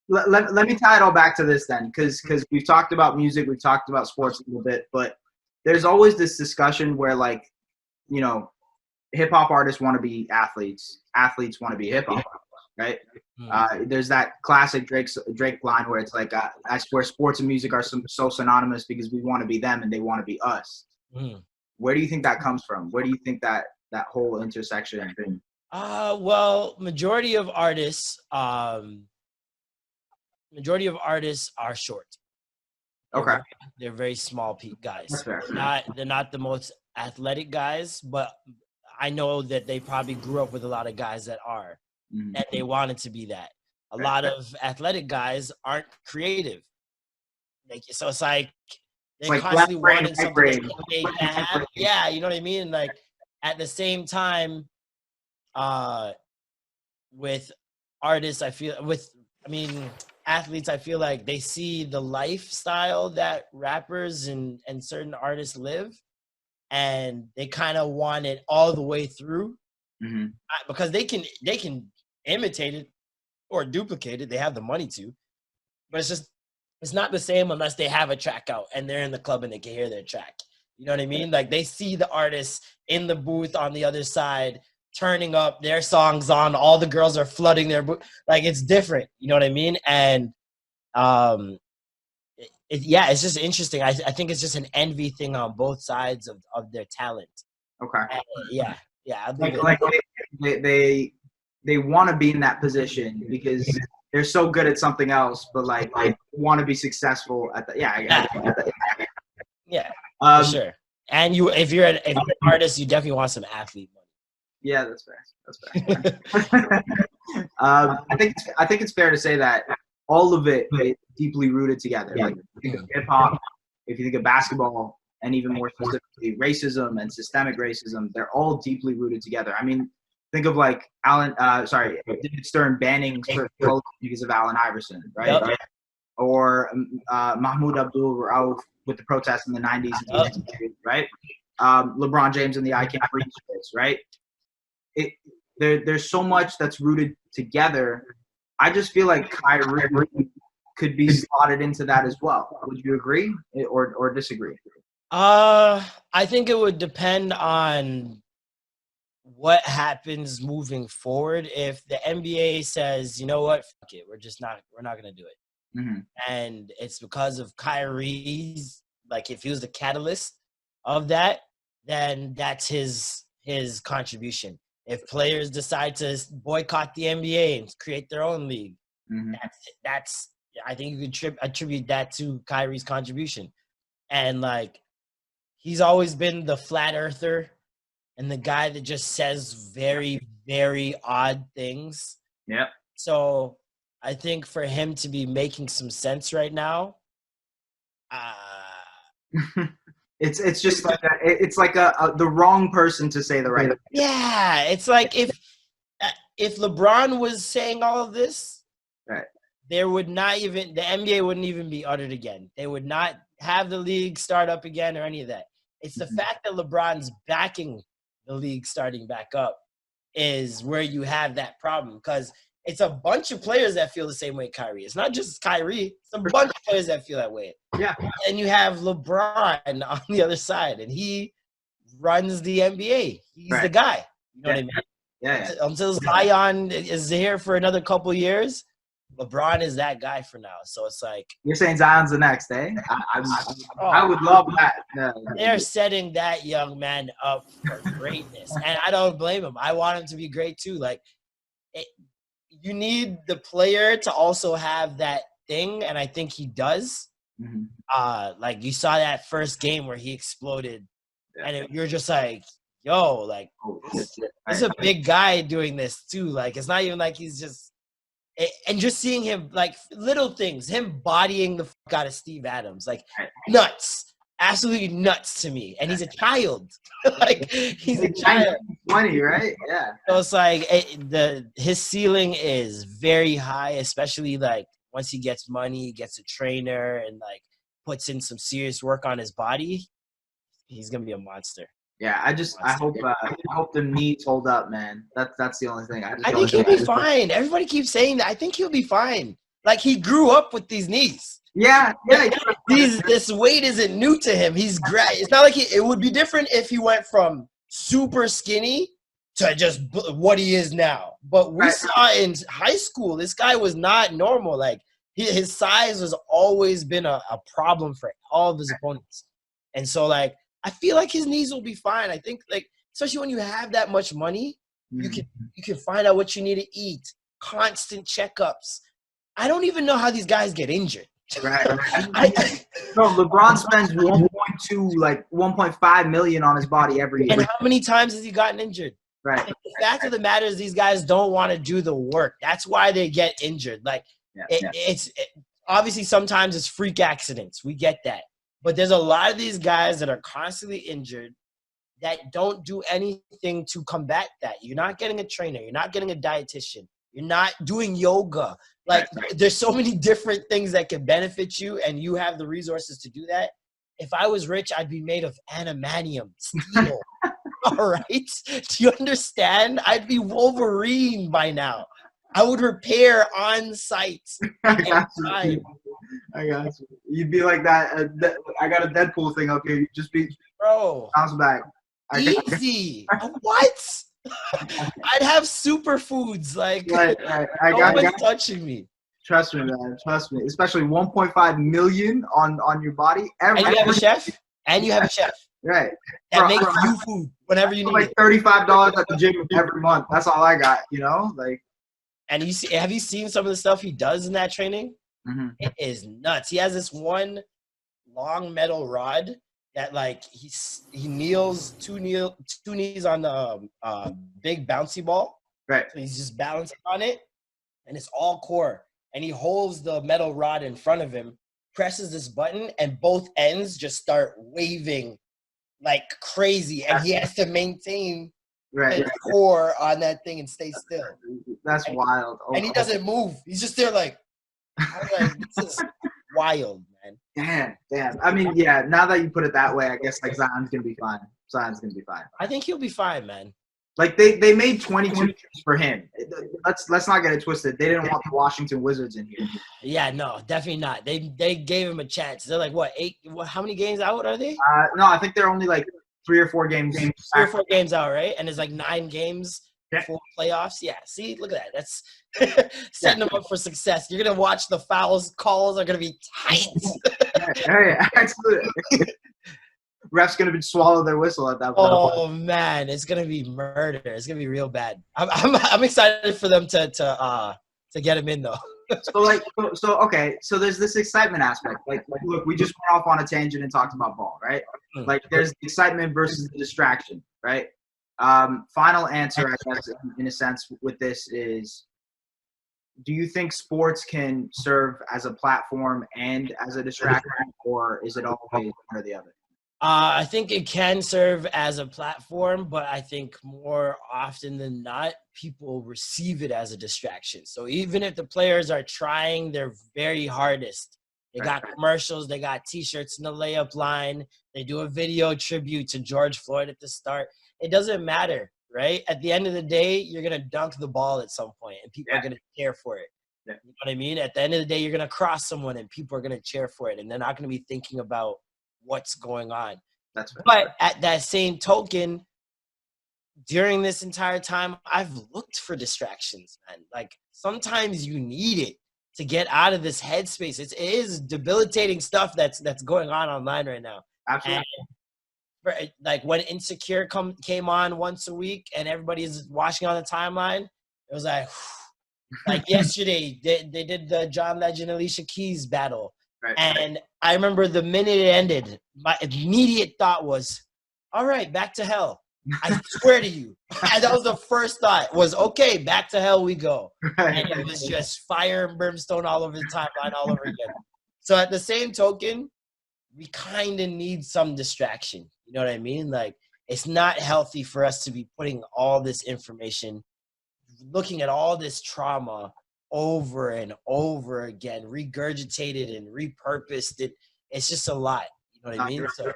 Let me tie it all back to this then, because we've talked about music, we've talked about sports a little bit, but there's always this discussion where, like, you know, hip hop artists want to be athletes, athletes want to be hip hop, right? There's that classic Drake line where it's like, I swear sports and music are so synonymous because we want to be them and they want to be us. Where do you think that comes from? Where do you think that whole intersection has been? Well, majority of artists are short. Okay. They're very small guys. That's fair. They're not the most athletic guys, but I know that they probably grew up with a lot of guys that are, and they wanted to be that. A lot of athletic guys aren't creative. So it's like they're constantly wanting something that they can have. Yeah, you know what I mean? Like, at the same time, with artists, athletes, I feel like they see the lifestyle that rappers and certain artists live, and they kind of want it all the way through, because they can imitate it or duplicate it. They have the money to, but it's not the same unless they have a track out and they're in the club and they can hear their track. You know what I mean? Like, they see the artists in the booth on the other side turning up their songs on, all the girls are flooding their booth. Like, it's different. You know what I mean? And it's just interesting. I think it's just an envy thing on both sides of their talent. Okay. Yeah. They want to be in that position because they're so good at something else, but like want to be successful at the for sure. And if you're an artist, you definitely want some athlete money. Yeah, that's fair. I think it's fair to say that all of it is deeply rooted together. Like, if you think of hip hop, if you think of basketball, and even more specifically racism and systemic racism, they're all deeply rooted together. I mean, think of like David Stern banning certain clothes because of Allen Iverson, right? Yep. Or Mahmoud Abdul Rauf with the protests in the 90s, right? LeBron James and the I Can't Breathe shirts, right? There's so much that's rooted together. I just feel like Kyrie could be slotted into that as well. Would you agree or disagree? I think it would depend on what happens moving forward. If the NBA says, you know what, fuck it, we're not going to do it. And it's because of Kyrie's, like, if he was the catalyst of that, then that's his contribution. If players decide to boycott the NBA and create their own league, that's I think you could attribute that to Kyrie's contribution. And, like, he's always been the flat earther and the guy that just says very, very odd things. Yeah. So I think for him to be making some sense right now, it's just like it's like the wrong person to say the right thing. Yeah, it's like if LeBron was saying all of this, right, there would not even, the NBA wouldn't even be uttered again. They would not have the league start up again or any of that. It's the fact that LeBron's backing the league starting back up is where you have that problem, because it's a bunch of players that feel the same way Kyrie. It's not just Kyrie. It's a bunch of players that feel that way. Yeah. And you have LeBron on the other side, and he runs the NBA. He's the guy. You know what I mean? Yeah. Until Zion is here for another couple years, LeBron is that guy for now. So it's like, you're saying Zion's the next, eh? I would love that. They're setting that young man up for greatness, and I don't blame him. I want him to be great too. Like, you need the player to also have that thing, and I think he does. Like, you saw that first game where he exploded, and you're just like, yo, like, this is a big guy doing this too. Like, it's not even like he's just, and just seeing him, like, little things, him bodying the fuck out of Steve Adams, like, nuts, absolutely nuts to me. And he's a child. Like, he's a child. 20, right? Yeah. So it's like his ceiling is very high, especially like once he gets money, gets a trainer, and like puts in some serious work on his body. He's gonna be a monster. Yeah, I hope the knees hold up, man. That's the only thing. I think he'll be fine. Everybody keeps saying that. I think he'll be fine. Like, he grew up with these knees. Yeah. This weight isn't new to him. He's great. It's not like it would be different if he went from super skinny to just what he is now. But we saw in high school, this guy was not normal. Like, his size has always been a problem for all of his opponents. And so, like, I feel like his knees will be fine. I think, like, especially when you have that much money, you can find out what you need to eat, constant checkups. I don't even know how these guys get injured. Right. No, LeBron spends 1.2, like 1.5 million on his body every year. And how many times has he gotten injured? Right. And the fact of the matter is, these guys don't want to do the work. That's why they get injured. Like, it's obviously sometimes it's freak accidents. We get that. But there's a lot of these guys that are constantly injured that don't do anything to combat that. You're not getting a trainer. You're not getting a dietitian. You're not doing yoga. Like, there's so many different things that can benefit you, and you have the resources to do that. If I was rich, I'd be made of animanium, steel. All right? Do you understand? I'd be Wolverine by now. I would repair on site. I got you. You'd be like that. I got a Deadpool thing up here. You just be bounce back. Easy. What? I'd have superfoods. Like, no one's touching me. Trust me, man. Trust me. Especially 1.5 million on your body. And you have a chef. Right. That makes you food whenever you need like $35 at the gym every month. That's all I got. You know, like. And have you seen some of the stuff he does in that training? Mm-hmm. It is nuts. He has this one long metal rod that, like, he kneels two knees on the big bouncy ball. Right. So he's just balancing on it, and it's all core. And he holds the metal rod in front of him, presses this button, and both ends just start waving like crazy. And he has to maintain his core on that thing and stay still. That's wild. And he doesn't move. He's just there like, this is wild, man. Damn. I mean, yeah, now that you put it that way, I guess, like, Zion's going to be fine. I think he'll be fine, man. Like, they made 22 years for him. Let's not get it twisted. They didn't want the Washington Wizards in here. Yeah, no, definitely not. They gave him a chance. They're like, what, 8? How many games out are they? No, I think they're only like 3 or 4 games. 3 or 4 games out, right? And it's like 9 games before playoffs. Yeah, see, look at that. That's setting them up for success. You're gonna watch the fouls calls are gonna be tight. Yeah, absolutely. Ref's gonna swallow their whistle at that point. Oh man, it's gonna be murder. It's gonna be real bad. I'm excited for them to get him in though. So there's this excitement aspect. Like, look, we just went off on a tangent and talked about ball, right? Like, there's the excitement versus the distraction, right? Final answer, I guess, in a sense, with this is, do you think sports can serve as a platform and as a distraction, or is it always one or the other? I think it can serve as a platform, but I think more often than not, people receive it as a distraction. So even if the players are trying their very hardest, they got commercials, they got T-shirts in the layup line, they do a video tribute to George Floyd at the start. It doesn't matter, right? At the end of the day, you're going to dunk the ball at some point, and people are going to cheer for it. You know what I mean? At the end of the day, you're going to cross someone, and people are going to cheer for it, and they're not going to be thinking about what's going on. That's right. But at that same token, during this entire time, I've looked for distractions, man. Like, sometimes you need it to get out of this headspace. It is debilitating stuff that's going on online right now. Absolutely. And, like, when Insecure came on once a week and everybody's watching on the timeline, it was like, like yesterday, they did the John Legend, Alicia Keys battle. And I remember the minute it ended, my immediate thought was, all right, back to hell. I swear to you. And that was the first thought, was, okay, back to hell we go. And it was just fire and brimstone all over the timeline all over again. So at the same token, we kind of need some distraction. You know what I mean? Like, it's not healthy for us to be putting all this information, looking at all this trauma over and over again, regurgitated and repurposed. It's just a lot. You know what I mean? So